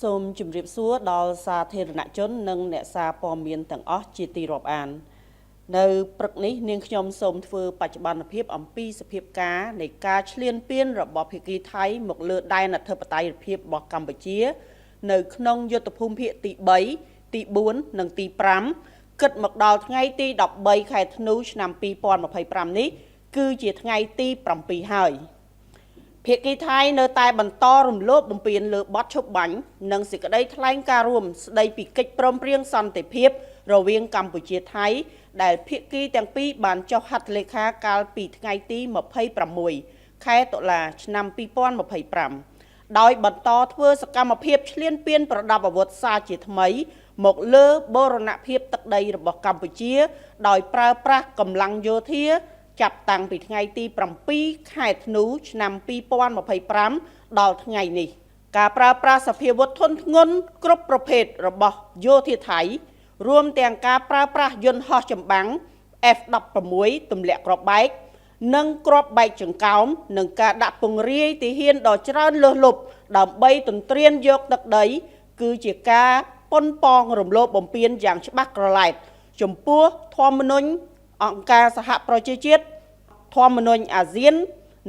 សូមជម្រាបសួរដល់សាធារណជននិងអ្នកសារព័ត៌មានទាំងអស់ជាទីរាប់អាននៅព្រឹកនេះនាងខ្ញុំសូមធ្វើបច្ចុប្បន្នភាពអំពីសភាពការនៃការឈ្លានពានរបស់ភាគីថៃមកលើដែនអធិបតេយ្យភាពរបស់កម្ពុជានៅក្នុងយុទ្ធភូមិភាគទី3ទី4និងទី5គិតមកដល់ថ្ងៃទី13ខែធ្នូឆ្នាំ2025នេះគឺជាថ្ងៃទី7ហើយភាគីថៃនៅតែបន្តរំលោភបំពានលើបទឈប់បាញ់និងសេចក្តីថ្លែងការណ៍រួមស្តីពីកិច្ចព្រមព្រៀងសន្តិភាពរវាងកម្ពុជាថៃដែលភាគីទាំងពីរបានចុះហត្ថលេខាកាលពីថ្ងៃទី26ខែតុលាឆ្នាំ2025ដោយបន្តធ្វើសកម្មភាពឈ្លានពានប្រដាប់អាវុធសារជាថ្មីមកលើបូរណភាពទឹកដីរបស់កម្ពុជាដោយប្រើប្រាស់កម្លាំងយោធាចាប់តាំងពីថ្ងៃទី7ខែធ្នូឆ្នាំ2025ដល់ថ្ងៃនេះការប្រើប្រាស់សភាវុធធនធ្ងន់គ្រប់ប្រភេទរបស់យោធាថៃរួមទាំងការប្រើប្រាស់យន្តហោះចម្បាំង F-16 ទម្លាក់គ្រាប់បែកនិងគ្រាប់បែកចង្កោមនិងការដាក់ពង្រាយទាហានដ៏ច្រើនលើសលប់ដើម្បីទន្ទ្រានយកទឹកដីគឺជាការប៉ុនប៉ងរំលោភបំពានយ៉ាងច្បាស់ក្រឡែតចំពោះធម្មនុញ្ញអង្គការសហប្រជាជាតិធម្មនុញ្ញអាស៊ាន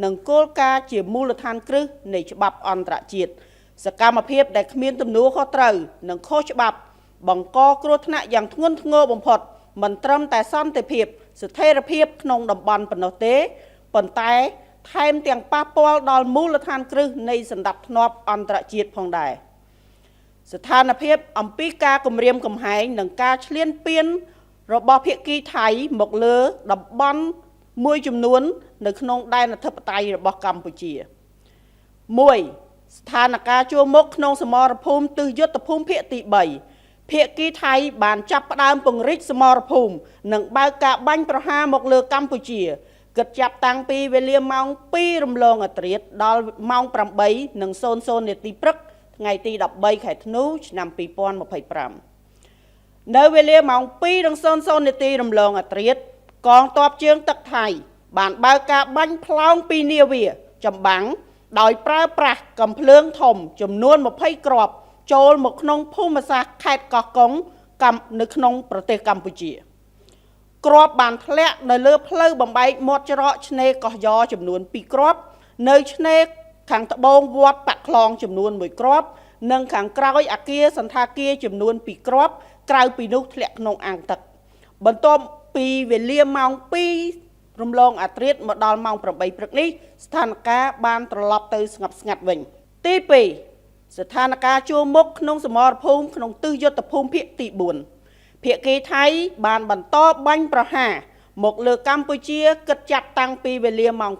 និងគោលការណ៍ជាមូលដ្ឋានគ្រឹះនៃច្បាប់អន្តរជាតិសកម្មភាពដែលគ្មានទំនួលខុសត្រូវនិងខុសច្បាប់បង្កគ្រោះថ្នាក់យ៉ាងធ្ងន់ធ្ងរបំផុតមិនត្រឹមតែសន្តិភាពស្ថិរភាពក្នុងតំបន់ប៉ុណ្ណោះទេប៉ុន្តែថែមទាំងប៉ះពាល់ដល់មូលដ្ឋានគ្រឹះនៃសណ្ដាប់ធ្នាប់អន្តរជាតិផងដែរស្ថានភាពអំពីការគំរាមកំហែងនិងការឈ្លានពានរបស់ភាគីថៃមកលើតំបន់មួយចំនួននៅក្នុងដែនអធិបតេយ្យរបស់កម្ពុជា1ស្ថានភាពជួរមុខក្នុងសមរភូមិទិសយុទ្ធភូមិភាគទី3ភាគីថៃបានចាប់ផ្ដើមពង្រីកសមរភូមិនិងបើកការបាញ់ប្រហារមកលើកម្ពុជាគិតចាប់តាំងពីវេលាម៉ោង2រំលងអធ្រាត្រដល់ម៉ោង8:00នាទីព្រឹកថ្ងៃទី13ខែធ្នូឆ្នាំ2025នៅវេលាម៉ោង2:00នាទីរំលងអធ្រាត្រកងទ័ពជើងទឹកថៃបានបើកការបាញ់ផ្លោងពីនាវាចម្បាំងដោយប្រើប្រាស់កាំភ្លើងធំចំនួន20គ្រាប់ចូលមកក្នុងភូមិសាស្ត្រខេត្តកោះកុងនៅក្នុងប្រទេសកម្ពុជាគ្រាប់បានធ្លាក់នៅលើផ្លូវបំបែកមាត់ច្រកឆ្នេរកោះយ៉ចំនួន2គ្រាប់នៅឆ្នេរខាងត្បូងវត្តបាក់ខ្លងចំនួន1គ្រាប់និងខាងក្រោយអគារសន្តាគារចំនួន2គ្រាប់ក្រៅពីនោះធ្លាក់ក្នុងអាងទឹកបន្ទាប់ពីវេលាម៉ោង2រំលងអធ្រាត្រមកដល់ម៉ោង8ព្រឹកនេះស្ថានភាពបានត្រឡប់ទៅស្ងប់ស្ងាត់វិញទី2ស្ថានភាពជួរមុខក្នុងសមរភូមិក្នុងទិសយុទ្ធភូមិភាគទី4ភាគីថៃបានបន្តបាញ់ប្រហារមកលើកម្ពុជាគិតចាប់តាំងពីវេលាម៉ោង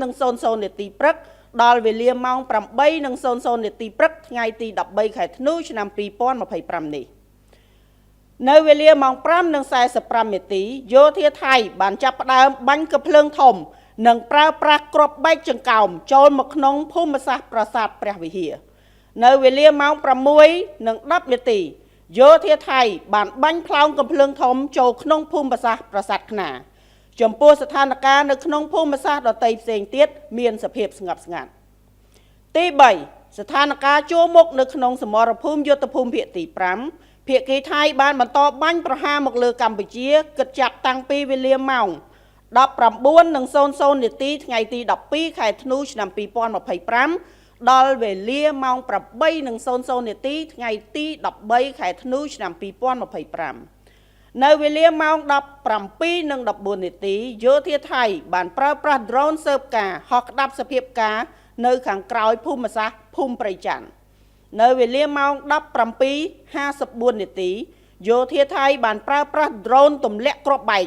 5:00នាទីព្រឹកដល់វេលាម៉ោង8:00នាទីព្រឹកថ្ងៃទី13ខែធ្នូឆ្នាំ2025នេះនៅវេលាម៉ោង5:45នាទីយោធាថៃបានចាប់ផ្ដើមបាញ់កាំភ្លើងធំនិងប្រើប្រាស់គ្រាប់បែកចង្កោមចូលមកក្នុងភូមិសាស្ត្រប្រាសាទព្រះវិហារនៅវេលាម៉ោង6:10នាទីយោធាថៃបានបាញ់ផ្លោងកាំភ្លើងធំចូលក្នុងភូមិសាស្ត្រប្រាសាទខ្នាចំពោះស្ថានភាពនៅក្នុងភូមិសាស្ត្រដទៃផ្សេងទៀតមានសភាពស្ងប់ស្ងាត់ទី3ស្ថានភាពជួរមុខនៅក្នុងសមរភូមិយុទ្ធភូមិភាគទី5ភាគីថៃបានបន្តបាញ់ប្រហារមកលើកម្ពុជាគិតចាប់តាំងពីវេលាម៉ោង19:00នាទីថ្ងៃទី12ខែធ្នូឆ្នាំ2025ដល់វេលាម៉ោង8:00នាទីថ្ងៃទី13ខែធ្នូឆ្នាំ2025នៅវេលាម៉ោង17:14នាទីយោធាថៃបានប្រើប្រាស់ drone ស៊ើបការហោះក្តាប់សភាពការនៅខាងក្រោយភូមិសាស្ត្រភូមិព្រៃច័ន្ទនៅវេលាម៉ោង17:54នាទីយោធាថៃបានប្រើប្រាស់ drone ទម្លាក់គ្រាប់បែក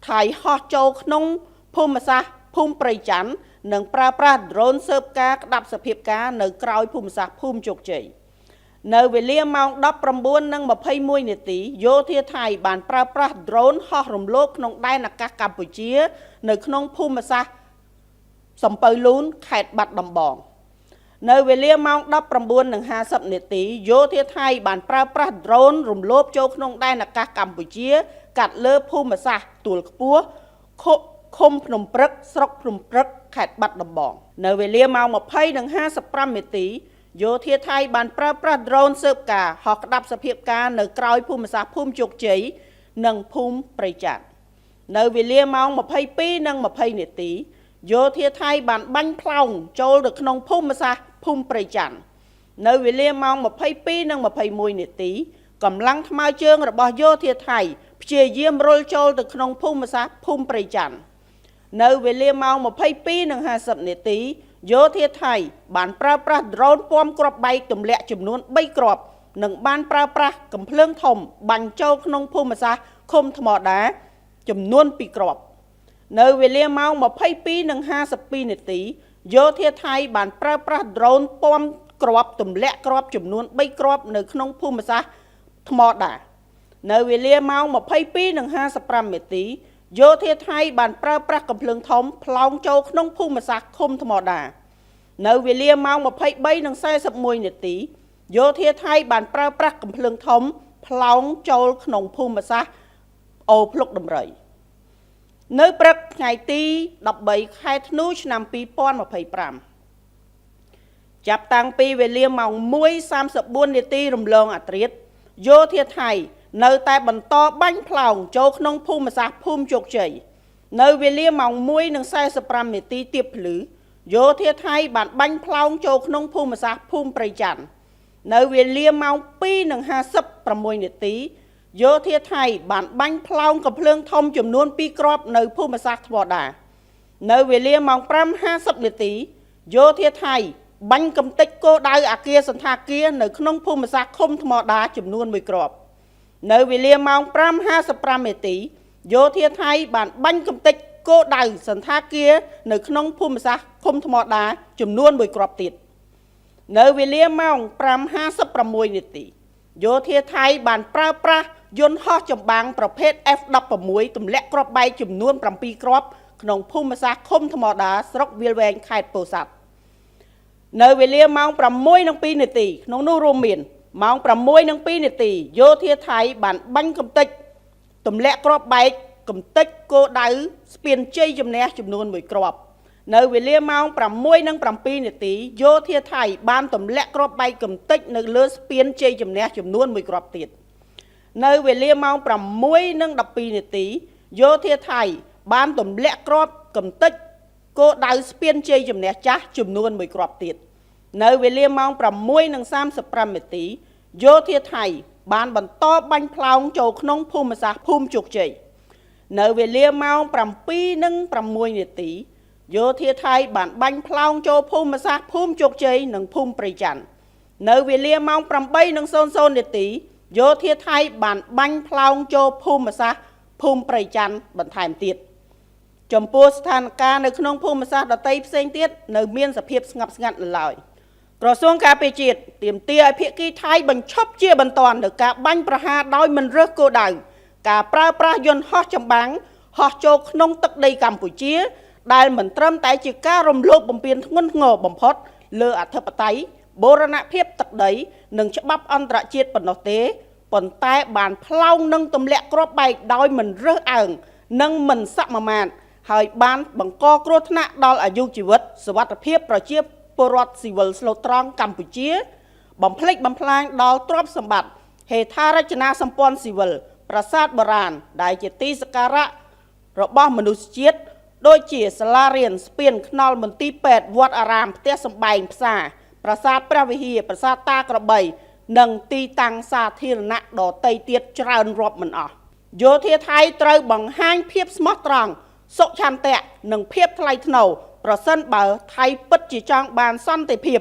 ថៃហោះចូលក្នុងភូមិសាស្ត្រភូមិព្រៃច័ន្ទនិងប្រើប្រាស់ drone ស៊ើបការក្តាប់សភាពការនៅក្រោយភូមិសាស្ត្រភូមិជោគជ័យនៅវេលាម៉ោង19:21នាទីយោធាថៃបានប្រើប្រាស់ drone ហោះរំលោភក្នុងដែនអាកាសកម្ពុជានៅក្នុងភូមិសាស្ត្រសំពៅលូនខេត្តបាត់ដំបងនៅវេលាម៉ោង19:50នាទីយោធាថៃបានប្រើប្រាស់ drone រំលោភចូលក្នុងដែនអាកាសកម្ពុជាកាត់លើភូមិសាស្ត្រទួលខ្ពស់ឃុំភ្នំព្រឹកស្រុកភ្នំព្រឹកខេត្តបាត់ដំបងនៅវេលាម៉ោង20:55នាទី យោធាថៃបានប្រើប្រាស់ drone ស៊ើបការហោះក្តាប់សភាពការនៅក្រោយភូមិសាស្ត្រភូមិជោគជ័យនិងភូមិព្រៃច័ន្ទនៅវេលាម៉ោង 22:20 នាទីយោធាថៃបានបាញ់ផ្លោងចូលទៅក្នុងភូមិសាស្ត្រភូមិព្រៃច័ន្ទនៅវេលាម៉ោង 22:21 នាទីកម្លាំងថ្មើរជើងរបស់យោធាថៃព្យាយាមរុលចូលទៅក្នុងភូមិសាស្ត្រភូមិព្រៃច័ន្ទនៅវេលាម៉ោង 22:50 នាទីយោធាថៃបានប្រើប្រាស់ drone ពណ៌គ្រាប់បែកទម្លាក់ចំនួន3គ្រាប់និងបានប្រើប្រាស់កាំភ្លើងធំបាញ់ចូលក្នុងភូមិសាស្ត្រឃុំថ្មដាចំនួន2គ្រាប់នៅវេលាម៉ោង 22:52 នាទីយោធាថៃបានប្រើប្រាស់ drone ពណ៌គ្រាប់ទម្លាក់គ្រាប់ចំនួន3គ្រាប់នៅក្នុងភូមិសាស្ត្រថ្មដានៅវេលាម៉ោង 22:55 នាទីយោធាថៃបានប្រើប្រាស់កាំភ្លើងធំផ្លោងចូលក្នុងភូមិសាស្ត្រឃុំថ្មដានៅវេលាម៉ោង 23:41 នាទីយោធាថៃបានប្រើប្រាស់កាំភ្លើងធំផ្លោងចូលក្នុងភូមិសាស្ត្រអូភ្លុកដំរីនៅព្រឹកថ្ងៃទី13ខែធ្នូឆ្នាំ2025ចាប់តាំងពីវេលាម៉ោង 1:34 នាទីរំលងអាធ្រាត្រយោធាថៃនៅតែបន្តបាញ់ផ្លោងចូលក្នុងភូមិសាស្ត្រភូមិជោគជ័យនៅវេលាម៉ោង 1:45 នាទីទៀបភ្លឺយោធាថៃបានបាញ់ផ្លោងចូលក្នុងភូមិសាស្ត្រភូមិព្រៃច័ន្ទនៅវេលាម៉ោង 2:56 នាទីយោធាថៃបានបាញ់ផ្លោងកាំភ្លើងធំចំនួន2គ្រាប់នៅភូមិសាស្ត្រថ្មដានៅវេលាម៉ោង 5:50 នាទីយោធាថៃបាញ់កំទេចគោលដៅអគារសន្តាគារនៅក្នុងភូមិសាស្ត្រឃុំថ្មដាចំនួន1គ្រាប់នៅវេលាម៉ោង 5:55 នាទីយោធាថៃបានបាញ់កំទេចគោលដៅសន្តាគារនៅក្នុងភូមិសាស្ត្រឃុំថ្មដាចំនួន1គ្រាប់ទៀតនៅវេលាម៉ោង 5:56 នាទីយោធាថៃបានប្រើប្រាស់យន្តហោះចម្បាំងប្រភេទ F-16 ទម្លាក់គ្រាប់បែកចំនួន7គ្រាប់ក្នុងភូមិសាស្ត្រឃុំថ្មដាស្រុកវាលវែងខេត្តពោធិ៍សាត់នៅវេលាម៉ោង 6:02 នាទីក្នុងនោះរួមមានម៉ោង 6:02 នាទីយោធាថៃបានបាញ់កំទេចទម្លាក់គ្រាប់បែកកំទេចគោលដៅស្ពានជ័យជំនះចំនួន1គ្រាប់នៅវេលាម៉ោង 6:07 នាទីយោធាថៃបានទម្លាក់គ្រាប់បែកកំទេចនៅលើស្ពានជ័យជំនះចំនួន1គ្រាប់ទៀតនៅវេលាម៉ោង 6:12 នាទីយោធាថៃបានទម្លាក់គ្រាប់កំទេចគោលដៅស្ពានជ័យជំនះចាស់ចំនួន1គ្រាប់ទៀតនៅវេលាម៉ោង 6:35 នាទីយោធាថៃបានបន្តបាញ់ផ្លោងចូលក្នុងភូមិសាស្ត្រភូមិជោគជ័យនៅវេលាម៉ោង 7:06 នាទីយោធាថៃបានបាញ់ផ្លោងចូលភូមិសាស្ត្រភូមិជោគជ័យនិងភូមិព្រៃច័ន្ទនៅវេលាម៉ោង 8:00 នាទីយោធាថៃបានបាញ់ផ្លោងចូលភូមិសាស្ត្រភូមិព្រៃច័ន្ទបន្ថែមទៀតចំពោះស្ថានភាពនៅក្នុងភូមិសាស្ត្រដទៃផ្សេងទៀតនៅមានសភាពស្ងប់ស្ងាត់នៅឡើយក្រសួងការពារជាតិទាមទារឲ្យភាគីថៃបញ្ឈប់ជាបន្ទាន់នូវការបាញ់ប្រហារដោយមិនរើសគោលដៅការប្រើប្រាស់យន្តហោះចម្បាំងហោះចូលក្នុងទឹកដីកម្ពុជាដែលមិនត្រឹមតែជាការរំលោភបំពានធ្ងន់ធ្ងរបំផុតលើអធិបតេយ្យបូរណភាពទឹកដីនិងច្បាប់អន្តរជាតិប៉ុណ្ណោះទេប៉ុន្តែបានផ្លោងនឹងទម្លាក់គ្រាប់បែកដោយមិនរើសអើងនិងមិនសមាមាត្រហើយបានបង្កគ្រោះថ្នាក់ដល់អាយុជីវិតសុវត្ថិភាពប្រជាពលរដ្ឋស៊ីវិលស្លូតត្រង់កម្ពុជាបំផ្លិចបំផ្លាញដល់ទ្រព្យសម្បត្តិហេដ្ឋារចនាសម្ព័ន្ធស៊ីវិលប្រាសាទបុរាណដែលជាទីសក្ការៈរបស់មនុស្សជាតិដូចជាសាលារៀនស្ពានថ្នល់មន្ទីរពេទ្យវត្តអារាមផ្ទះសម្បែងផ្សារប្រាសាទព្រះវិហារប្រាសាទតាក្របីនិងទីតាំងសាធារណៈដទៃទៀតច្រើនរាប់មិនអស់យោធាថៃត្រូវបង្ហាញភាពស្មោះត្រង់សុឆន្ទៈនិងភាពថ្លៃថ្នូរប្រសិនបើថៃពិតជាចង់បានសន្តិភាព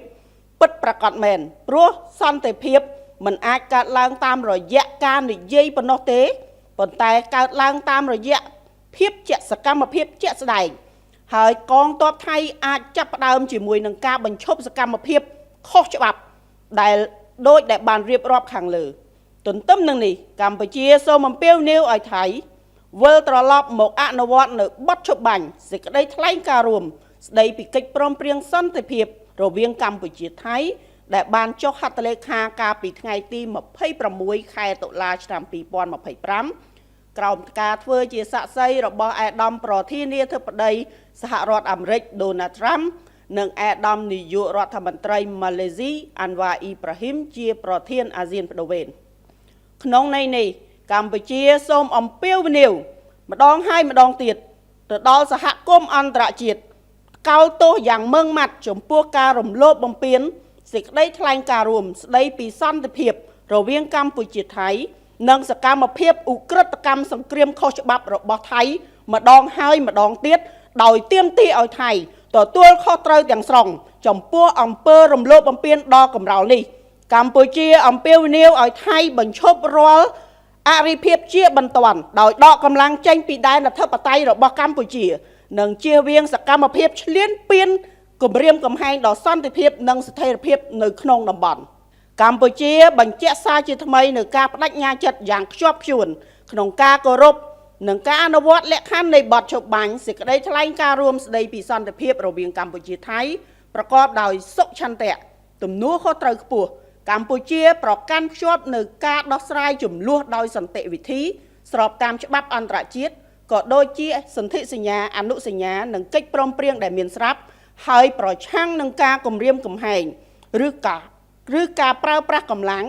ពិតប្រាកដមែនព្រោះសន្តិភាពមិនអាចកើតឡើងតាមរយៈការនិយាយប៉ុណ្ណោះទេប៉ុន្តែកើតឡើងតាមរយៈភាពជាសកម្មភាពជាក់ស្ដែងហើយកងទ័ពថៃអាចចាប់ផ្ដើមជាមួយនឹងការបញ្ឈប់សកម្មភាពខុសច្បាប់ដែលបានរៀបរាប់ខាងលើទន្ទឹមនឹងនេះកម្ពុជាសូមអំពាវនាវឲ្យថៃវិលត្រឡប់មកអនុវត្តនៅបទច្បាញ់សេចក្តីថ្លែងការណ៍រួមស្តីពីកិច្ចព្រមព្រៀងសន្តិភាពរវាងកម្ពុជាថៃដែលបានចុះហត្ថលេខាកាលពីថ្ងៃទី26ខែតុលាឆ្នាំ2025ក្រោមការធ្វើជាសាក្សីរបស់អាដាមប្រធានាធិបតីសហរដ្ឋអាមេរិក Donald Trump និងអាដាមនាយករដ្ឋមន្ត្រីម៉ាឡេស៊ីអាន់វ៉ាអ៊ីប្រាហ៊ីមជាប្រធានអាស៊ានបដូវេនក្នុងន័យនេះកម្ពុជាសូមអំពាវនាវម្ដងហើយម្ដងទៀតទៅដល់សហគមន៍អន្តរជាតិកោតទោសយ៉ាងម៉ឺងម៉ាត់ចំពោះការរំលោភបំពានសេចក្តីថ្លែងការណ៍រួមស្តីពីសន្តិភាពរវាងកម្ពុជាថៃនិងសកម្មភាពឧក្រិដ្ឋកម្មសង្គ្រាមខុសច្បាប់របស់ថៃម្ដងហើយម្ដងទៀតដោយទាមទារឲ្យថៃទទួលខុសត្រូវទាំងស្រុងចំពោះអំពើរំលោភបំពានដ៏កម្រោលនេះកម្ពុជាអំពាវនាវឲ្យថៃបញ្ឈប់រាល់អរិភាពជាបន្ទាន់ដោយដកកម្លាំងចេញពីដែនអធិបតេយ្យរបស់កម្ពុជានិងជៀសវាងសកម្មភាពឈ្លានពានគម្រាមកំហែងដល់សន្តិភាពនិងស្ថិរភាពនៅក្នុងតំបន់កម្ពុជាបញ្ជាក់សារជាថ្មីនៅការបដិញ្ញាចិត្តយ៉ាងខ្ជាប់ខ្ជួនក្នុងការគោរពនិងការអនុវត្តលក្ខខណ្ឌនៃបទចុះបាញ់សេចក្តីថ្លែងការណ៍រួមស្តីពីសន្តិភាពរវាងកម្ពុជាថៃប្រកបដោយសុខឆន្ទៈទំនួលខុសត្រូវខ្ពស់កម្ពុជាប្រកាន់ភ្ជាប់នៅការដោះស្រាយជម្លោះដោយសន្តិវិធីស្របតាមច្បាប់អន្តរជាតិក៏ដូចជាសន្ធិសញ្ញាអនុសញ្ញានិងកិច្ចព្រមព្រៀងដែលមានស្រាប់ហើយប្រឆាំងនឹងការគំរាមកំហែងឬការប្រើប្រាស់កម្លាំង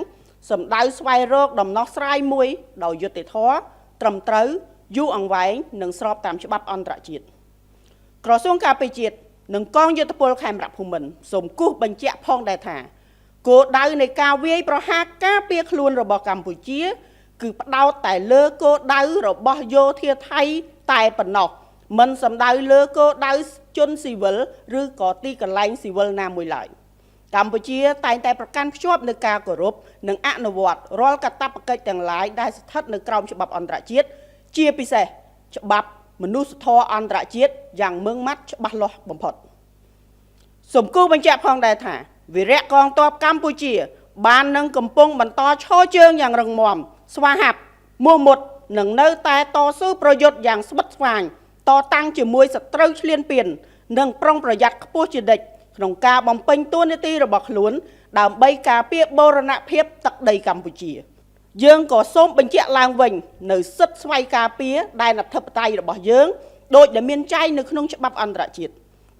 សម្ដៅស្វែងរកដំណោះស្រាយមួយដោយយុត្តិធម៌ត្រឹមត្រូវយូរអង្វែងនិងស្របតាមច្បាប់អន្តរជាតិក្រសួងការពារជាតិនិងកងយោធពលខេមរភូមិន្ទសូមគូសបញ្ជាក់ផងដែរថាគោលដៅនៃការវាយប្រហារការពារខ្លួនរបស់កម្ពុជាគឺផ្ដោតតែលើគោលដៅរបស់យោធាថៃតែប៉ុណ្ណោះមិនសំដៅលើគោលដៅជនស៊ីវិលឬក៏ទីកន្លែងស៊ីវិលណាមួយឡើយកម្ពុជាតែងតែប្រកាន់ភ្ជាប់នឹងការគោរពនិងអនុវត្តរាល់កាតព្វកិច្ចទាំងឡាយដែលស្ថិតនៅក្រោមច្បាប់អន្តរជាតិជាពិសេសច្បាប់មនុស្សធម៌អន្តរជាតិយ៉ាងម៉ឺងម៉ាត់ច្បាស់លាស់បំផុតសូមគូបញ្ជាក់ផងដែរថាវីរៈកងទ័ពកម្ពុជាបាននឹងកំពុងបន្តឈរជើងយ៉ាងរឹងមាំស្វាហាប់មោះមុតនិងនៅតែតស៊ូប្រយុទ្ធយ៉ាងស្វិតស្វាញតតាំងជាមួយសត្រូវឈ្លានពាននិងប្រុងប្រយ័ត្នខ្ពស់ជានិច្ចក្នុងការបំពេញតួនាទីរបស់ខ្លួនដើម្បីការពារបូរណភាពទឹកដីកម្ពុជាយើងក៏សូមបញ្ជាក់ឡើងវិញនៅសិទ្ធិស្វ័យការពារដែនអធិបតេយ្យរបស់យើងដោយដែលមានចែងនៅក្នុងច្បាប់អន្តរជាតិ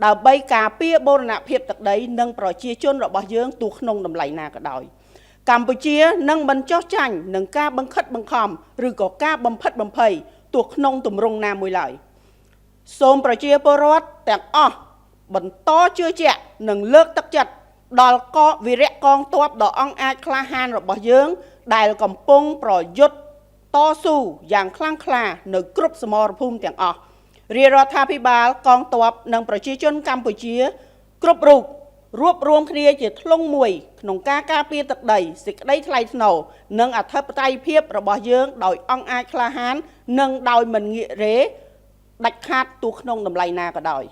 ដើម្បីការពារបូរណភាពទឹកដីនិងប្រជាជនរបស់យើងទោះក្នុងតម្លៃណាក៏ដោយកម្ពុជានឹងមិនចោះចាញ់នឹងការបង្ខិតបង្ខំឬក៏ការបំផិតបំភ័យទោះក្នុងទម្រង់ណាមួយឡើយសូមប្រជាពលរដ្ឋទាំងអស់បន្តជឿជាក់និងលើកទឹកចិត្តដល់វីរៈកងទ័ពដ៏អង់អាចក្លាហានរបស់យើងដែលកំពុងប្រយុទ្ធតស៊ូយ៉ាងខ្លាំងក្លានៅគ្រប់សមរភូមិទាំងអស់រាជរដ្ឋាភិបាលកងទ័ពនិងប្រជាជនកម្ពុជាគ្រប់រូបរួបរวมគ្នាជាធ្លុងមួយក្នុងការការពារទឹកដីសេចក្តីថ្លៃថ្នូរនិងអធិបតេយ្យភាពរបស់យើងដោយអង់អាចក្លាហាននិងដោយមិនងាករេដាច់ខាតទោះក្នុងតម្លៃណាក៏ដោយ